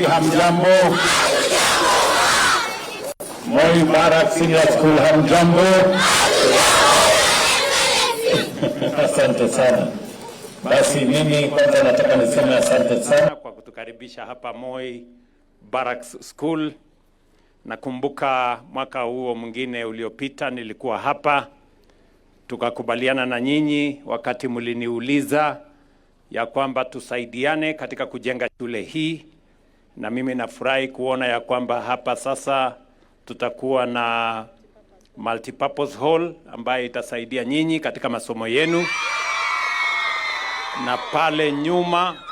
hamjambo. Moi Barracks Senior School hamjambo. Asante sana. Basi mimi kwanza nataka niseme asante sana kwa kutukaribisha hapa Moi Barracks School. Nakumbuka mwaka huo mwingine uliopita nilikuwa hapa, tukakubaliana na nyinyi wakati mliniuliza ya kwamba tusaidiane katika kujenga shule hii, na mimi nafurahi kuona ya kwamba hapa sasa tutakuwa na multipurpose hall ambayo itasaidia nyinyi katika masomo yenu, na pale nyuma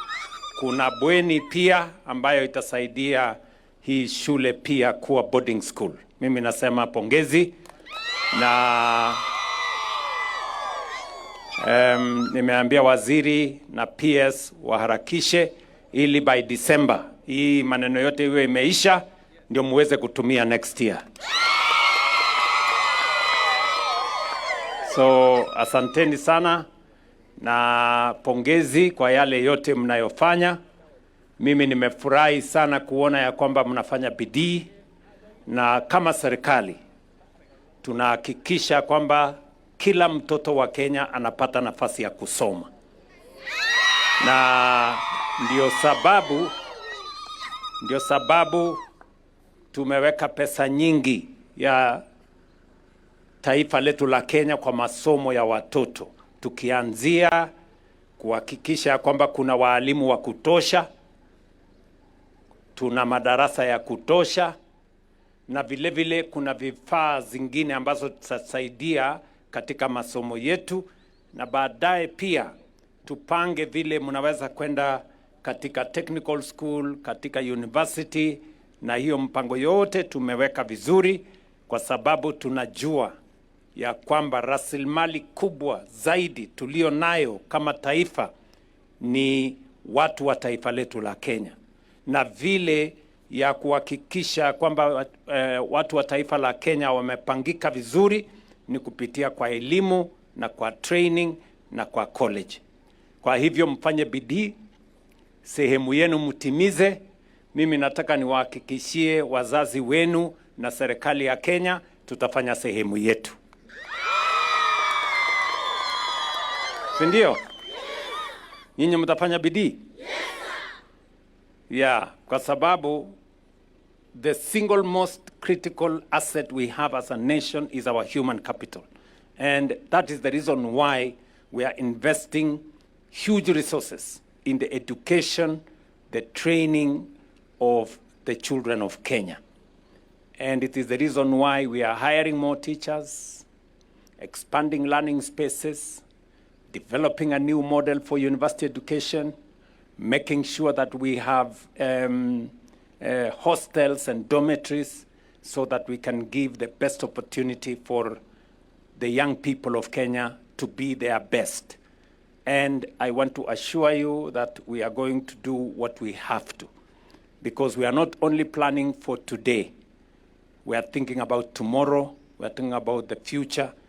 kuna bweni pia ambayo itasaidia hii shule pia kuwa boarding school. Mimi nasema pongezi, na nimeambia waziri na PS waharakishe ili by December hii maneno yote iwe imeisha ndio muweze kutumia next year. So asanteni sana na pongezi kwa yale yote mnayofanya. Mimi nimefurahi sana kuona ya kwamba mnafanya bidii, na kama serikali tunahakikisha kwamba kila mtoto wa Kenya anapata nafasi ya kusoma. Na ndio sababu tumeweka pesa nyingi ya taifa letu la Kenya kwa masomo ya watoto, tukianzia kuhakikisha kwamba kuna walimu wa kutosha, tuna madarasa ya kutosha, na vile vile kuna vifaa zingine ambazo tutasaidia katika masomo yetu, na baadaye pia tupange vile mnaweza kwenda katika technical school, katika university, na hiyo mpango yote tumeweka vizuri, kwa sababu tunajua ya kwamba rasilimali kubwa zaidi tulio nayo kama taifa ni watu wa taifa letu la Kenya, na vile ya kuhakikisha kwamba watu wa taifa la Kenya wamepangika vizuri ni kupitia kwa elimu na kwa training na kwa college. Kwa hivyo mfanye bidii, sehemu yenu mtimize. Mimi nataka niwahakikishie wazazi wenu na serikali ya Kenya tutafanya sehemu yetu. Sindio? Nyinyi mtafanya bidii? Yeah, kwa sababu the single most critical asset we have as a nation is our human capital. And that is the reason why we are investing huge resources in the education, the training of the children of Kenya. And it is the reason why we are hiring more teachers, expanding learning spaces, developing a new model for university education, making sure that we have hostels and dormitories so that we can give the best opportunity for the young people of Kenya to be their best. And I want to assure you that we are going to do what we have to, because we are not only planning for today, we are thinking about tomorrow, we are thinking about the future,